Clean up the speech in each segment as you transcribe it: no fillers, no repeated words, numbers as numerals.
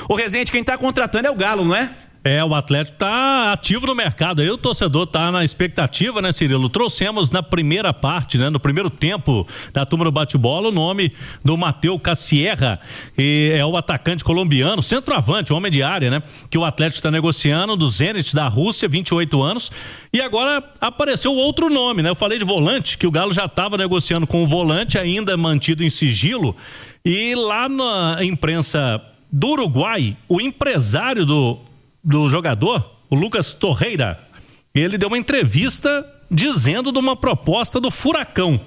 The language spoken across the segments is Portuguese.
Ô Rezende, quem tá contratando é o Galo, não é? O Atlético tá ativo no mercado, aí o torcedor tá na expectativa, né, Cirilo? Trouxemos na primeira parte, né, no primeiro tempo da turma do bate-bola, o nome do Mateu Cassierra, e é o atacante colombiano, centroavante, homem de área, né, que o Atlético está negociando, do Zenit da Rússia, 28 anos, e agora apareceu outro nome, né? Eu falei de volante, que o Galo já estava negociando com o volante, ainda mantido em sigilo, e lá na imprensa do Uruguai, o empresário do jogador, o Lucas Torreira, ele deu uma entrevista dizendo de uma proposta do Furacão,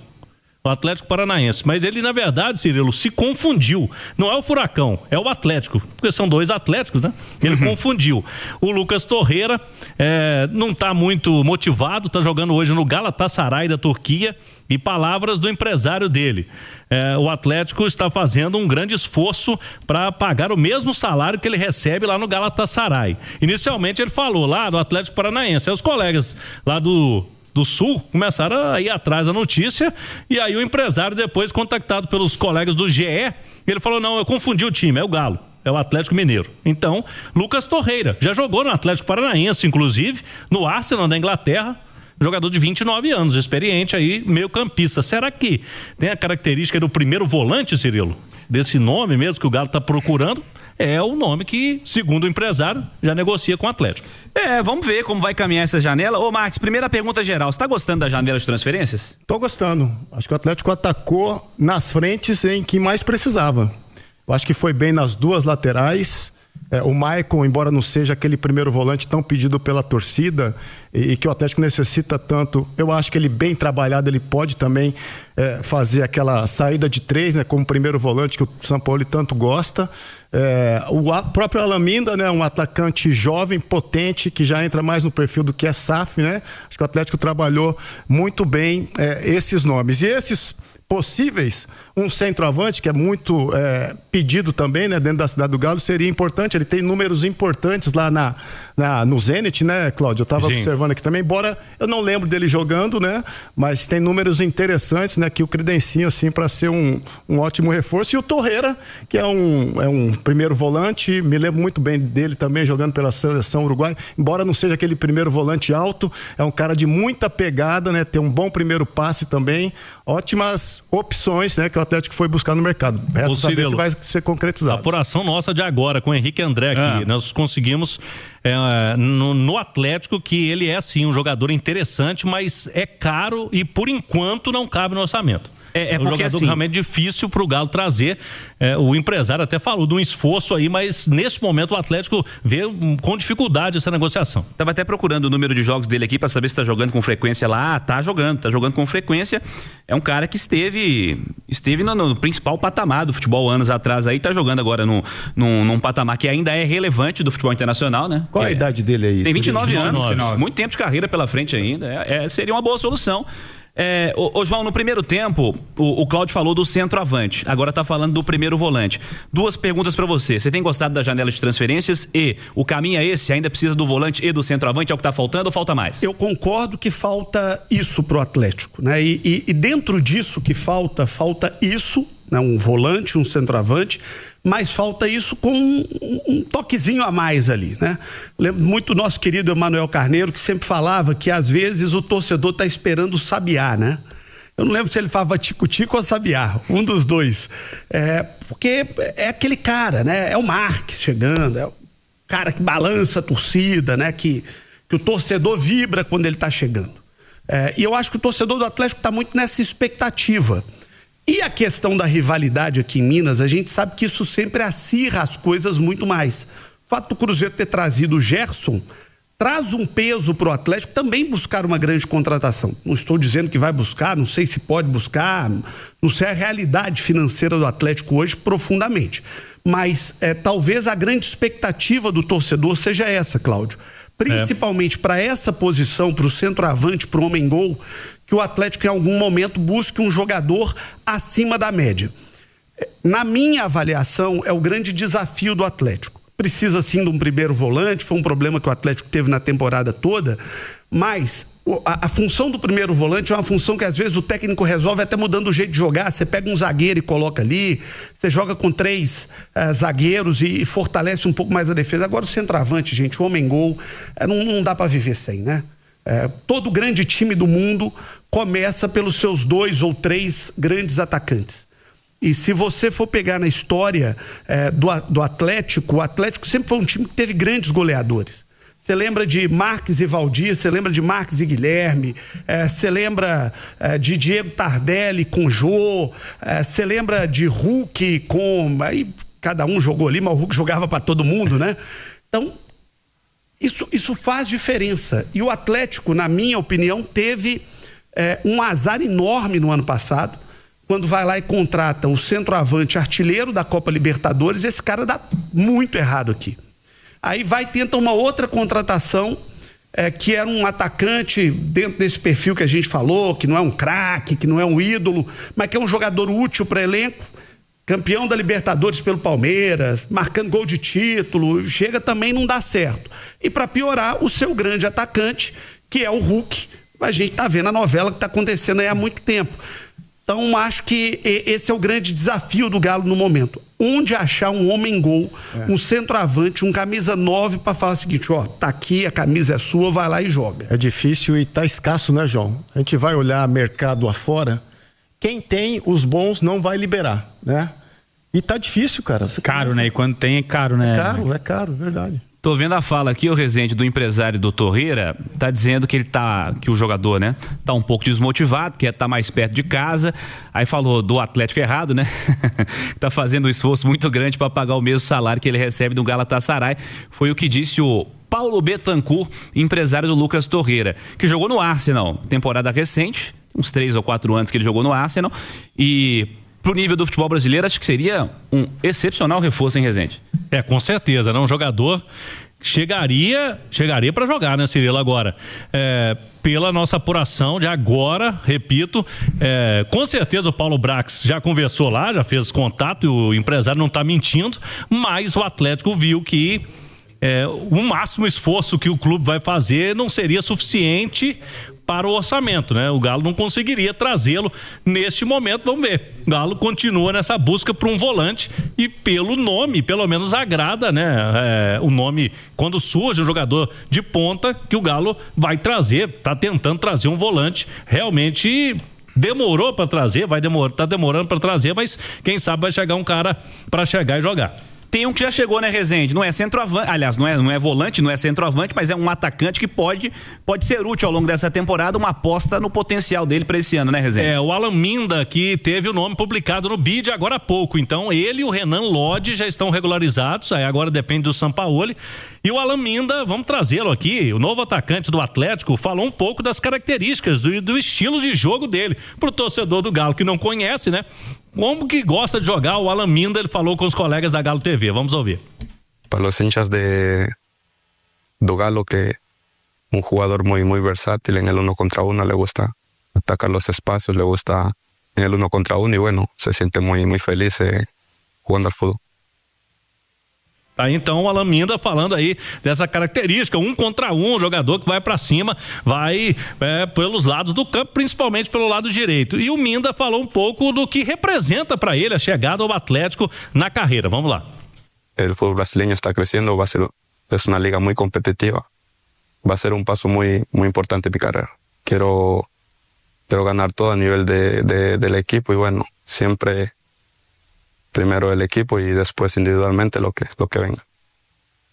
o Atlético Paranaense, mas ele, na verdade, Cirilo, se confundiu. Não é o Furacão, é o Atlético, porque são dois Atléticos, né? Ele confundiu. O Lucas Torreira não está muito motivado, está jogando hoje no Galatasaray da Turquia, e palavras do empresário dele. O Atlético está fazendo um grande esforço para pagar o mesmo salário que ele recebe lá no Galatasaray. Inicialmente ele falou lá do Atlético Paranaense. Aí os colegas lá do Sul começaram a ir atrás da notícia, e aí o empresário, depois contactado pelos colegas do GE, ele falou: não, eu confundi o time, é o Galo, é o Atlético Mineiro. Então, Lucas Torreira já jogou no Atlético Paranaense, inclusive no Arsenal da Inglaterra, jogador de 29 anos, experiente aí, meio campista. Será que tem a característica do primeiro volante, Cirilo? Desse nome mesmo que o Galo está procurando? É o nome que, segundo o empresário, já negocia com o Atlético. Vamos ver como vai caminhar essa janela. Ô Marcos, primeira pergunta geral, você tá gostando da janela de transferências? Tô gostando. Acho que o Atlético atacou nas frentes em que mais precisava. Eu acho que foi bem nas duas laterais. O Maicon, embora não seja aquele primeiro volante tão pedido pela torcida e que o Atlético necessita tanto, eu acho que ele bem trabalhado, ele pode também fazer aquela saída de três, né, como primeiro volante que o Sampaoli tanto gosta. O próprio Alaminda, né, um atacante jovem, potente, que já entra mais no perfil do que é SAF, né? Acho que o Atlético trabalhou muito bem esses nomes. E esses possíveis, um centroavante que é muito pedido também, né, dentro da cidade do Galo, seria importante. Ele tem números importantes lá no Zenit, né, Cláudio? Eu estava observando aqui também, embora eu não lembro dele jogando, né, mas tem números interessantes, né, que o credenciam assim para ser um ótimo reforço. E o Torreira, que é um primeiro volante, me lembro muito bem dele também jogando pela seleção uruguaia, embora não seja aquele primeiro volante alto, é um cara de muita pegada, né, tem um bom primeiro passe também, ótimas opções, né, que o Atlético foi buscar no mercado. Resta saber se vai ser concretizado. A apuração nossa de agora, com o Henrique André aqui, nós conseguimos no Atlético que ele é sim um jogador interessante, mas é caro e por enquanto não cabe no orçamento. É um jogador assim, realmente difícil para o Galo trazer. O empresário até falou de um esforço aí, mas nesse momento o Atlético vê com dificuldade essa negociação. Tava até procurando o número de jogos dele aqui para saber se tá jogando com frequência lá. Tá jogando com frequência. É um cara que esteve no principal patamar do futebol anos atrás aí, tá jogando agora num patamar que ainda é relevante do futebol internacional, né? Qual a idade dele aí? Tem 29 anos, muito tempo de carreira pela frente ainda. Seria uma boa solução. Ô João, no primeiro tempo, o Cláudio falou do centroavante, agora tá falando do primeiro volante. Duas perguntas pra você. Você tem gostado da janela de transferências e o caminho é esse? Ainda precisa do volante e do centroavante? É o que tá faltando ou falta mais? Eu concordo que falta isso pro Atlético, né? E dentro disso que falta isso, né? Um volante, um centroavante, mas falta isso com um toquezinho a mais ali, né? Lembro muito do nosso querido Emanuel Carneiro, que sempre falava que às vezes o torcedor tá esperando o Sabiá, né? Eu não lembro se ele falava tico-tico ou Sabiá, um dos dois. Porque é aquele cara, né? É o Marques chegando, é o cara que balança a torcida, né? Que o torcedor vibra quando ele tá chegando. E eu acho que o torcedor do Atlético tá muito nessa expectativa. E a questão da rivalidade aqui em Minas, a gente sabe que isso sempre acirra as coisas muito mais. O fato do Cruzeiro ter trazido o Gerson traz um peso para o Atlético também buscar uma grande contratação. Não estou dizendo que vai buscar, não sei se pode buscar, não sei a realidade financeira do Atlético hoje profundamente. Mas talvez a grande expectativa do torcedor seja essa, Cláudio. Principalmente para essa posição, para o centroavante, para o homem-gol, que o Atlético em algum momento busque um jogador acima da média. Na minha avaliação, é o grande desafio do Atlético. Precisa sim de um primeiro volante, foi um problema que o Atlético teve na temporada toda, mas a função do primeiro volante é uma função que às vezes o técnico resolve até mudando o jeito de jogar. Você pega um zagueiro e coloca ali, você joga com 3 zagueiros e fortalece um pouco mais a defesa. Agora o centroavante, gente, o homem-gol, não dá para viver sem, né? Todo grande time do mundo começa pelos seus 2 ou 3 grandes atacantes. E se você for pegar na história do Atlético, o Atlético sempre foi um time que teve grandes goleadores. Você lembra de Marques e Valdir, você lembra de Marques e Guilherme, você lembra de Diego Tardelli com Jô, você lembra de Hulk com... Aí cada um jogou ali, mas o Hulk jogava para todo mundo, né? Então, isso faz diferença. E o Atlético, na minha opinião, teve um azar enorme no ano passado, quando vai lá e contrata o centroavante artilheiro da Copa Libertadores. Esse cara dá muito errado aqui. Aí tenta uma outra contratação, que era um atacante dentro desse perfil que a gente falou, que não é um craque, que não é um ídolo, mas que é um jogador útil para elenco, campeão da Libertadores pelo Palmeiras, marcando gol de título, chega também, não dá certo. E para piorar, o seu grande atacante, que é o Hulk, a gente tá vendo a novela que está acontecendo aí há muito tempo. Então, acho que esse é o grande desafio do Galo no momento. Onde achar um homem-gol, um centroavante, um camisa 9 para falar o seguinte, ó, tá aqui, a camisa é sua, vai lá e joga. É difícil e tá escasso, né, João? A gente vai olhar mercado afora, quem tem os bons não vai liberar, né? E tá difícil, cara. Caro, né? E quando tem é caro, né? É caro, verdade. Tô vendo a fala aqui, o Rezende, do empresário do Torreira, tá dizendo que que o jogador, né, tá um pouco desmotivado, quer estar mais perto de casa. Aí falou do Atlético errado, né? Tá fazendo um esforço muito grande para pagar o mesmo salário que ele recebe do Galatasaray. Foi o que disse o Paulo Betancourt, empresário do Lucas Torreira, que jogou no Arsenal, temporada recente, uns 3 ou 4 anos que ele jogou no Arsenal, e pro nível do futebol brasileiro, acho que seria um excepcional reforço em Rezende. Com certeza, né? Um jogador chegaria para jogar, né, Cirilo? Agora, pela nossa apuração de agora, repito, com certeza o Paulo Brax já conversou lá, já fez contato e o empresário não está mentindo, mas o Atlético viu que o máximo esforço que o clube vai fazer não seria suficiente para o orçamento, né? O Galo não conseguiria trazê-lo neste momento, vamos ver. O Galo continua nessa busca por um volante e pelo nome, pelo menos agrada, né? O nome, quando surge um jogador de ponta, que o Galo vai trazer, tá tentando trazer um volante, realmente demorou para trazer, tá demorando para trazer, mas quem sabe vai chegar um cara para chegar e jogar. Tem um que já chegou, né, Rezende? Não é centroavante, aliás, não é volante, não é centroavante, mas é um atacante que pode ser útil ao longo dessa temporada, uma aposta no potencial dele para esse ano, né, Rezende? O Alan Minda, que teve o nome publicado no BID agora há pouco. Então, ele e o Renan Lodge já estão regularizados, aí agora depende do Sampaoli. E o Alan Minda, vamos trazê-lo aqui, o novo atacante do Atlético, falou um pouco das características do estilo de jogo dele. Pro torcedor do Galo que não conhece, né? Como que gosta de jogar, o Alan Minda, ele falou com os colegas da Galo TV. Vamos ouvir. Para os hinchas do Galo, que um jogador muy versátil en el 1 contra 1, le gusta atacar los espacios, le gusta en el 1 contra 1 y bueno, se siente muy feliz jugando al fútbol. Tá, então o Alan Minda falando aí dessa característica, 1 contra 1, jogador que vai pra cima, vai pelos lados do campo, principalmente pelo lado direito. E o Minda falou um pouco do que representa para ele a chegada ao Atlético na carreira. Vamos lá. El fútbol brasileño está creciendo, es una liga muy competitiva, va a ser un paso muy importante en mi carrera. Quiero ganar todo a nivel del equipo y bueno, siempre primero el equipo y después individualmente lo que venga.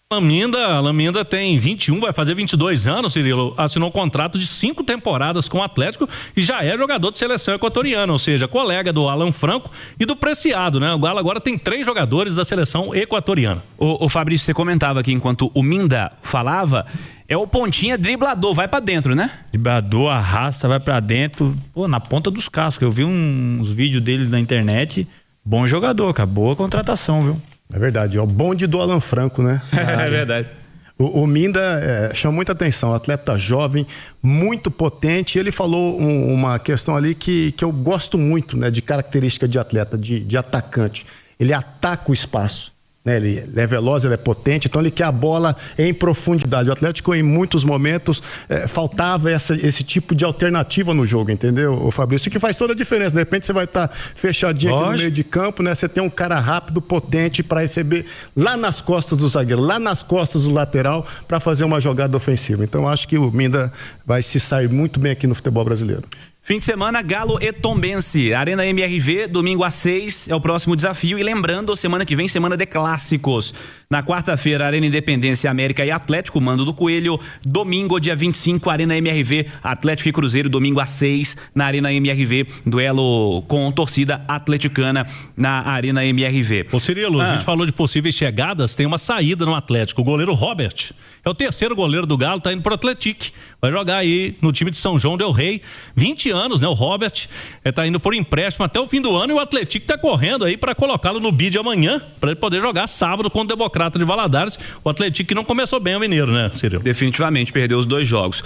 Alan Minda tem 21, vai fazer 22 anos, Cirilo, assinou um contrato de 5 temporadas com o Atlético e já é jogador de seleção equatoriana, ou seja, colega do Alan Franco e do Preciado, né? O Galo agora tem 3 jogadores da seleção equatoriana. O Fabrício, você comentava aqui enquanto o Minda falava, é o pontinha driblador, vai pra dentro, né? Driblador, arrasta, vai pra dentro, na ponta dos cascos. Eu vi uns vídeos dele na internet, bom jogador, cara, boa contratação, viu? É verdade, é o bonde do Alan Franco, né? É verdade. O Minda chama muita atenção, atleta jovem, muito potente. Ele falou uma questão ali que eu gosto muito, né? De característica de atleta, de atacante. Ele ataca o espaço. né? Ele é veloz, ele é potente, então ele quer a bola em profundidade. O Atlético, em muitos momentos, faltava esse tipo de alternativa no jogo, entendeu, o Fabrício? Que faz toda a diferença. De repente você vai estar fechadinho aqui no meio de campo, né? Você tem um cara rápido, potente para receber lá nas costas do zagueiro, lá nas costas do lateral, para fazer uma jogada ofensiva. Então acho que o Minda vai se sair muito bem aqui no futebol brasileiro. Fim de semana, Galo e Tombense. Arena MRV, domingo às 6 é o próximo desafio. E lembrando, semana que vem, semana de clássicos. Na quarta-feira, Arena Independência, América e Atlético, mando do Coelho. Domingo, dia 25, Arena MRV, Atlético e Cruzeiro, domingo às 6 na Arena MRV. Duelo com torcida atleticana na Arena MRV. Ô Cirilo, a gente falou de possíveis chegadas, tem uma saída no Atlético. O goleiro Robert é o terceiro goleiro do Galo, tá indo pro Atlético. Vai jogar aí no time de São João del Rei. 20 anos, né? O Robert tá indo por empréstimo até o fim do ano e o Atlético tá correndo aí para colocá-lo no bid amanhã, para ele poder jogar sábado contra o Democrata de Valadares. O Atlético que não começou bem o Mineiro, né, Cirilo? Definitivamente perdeu os 2 jogos.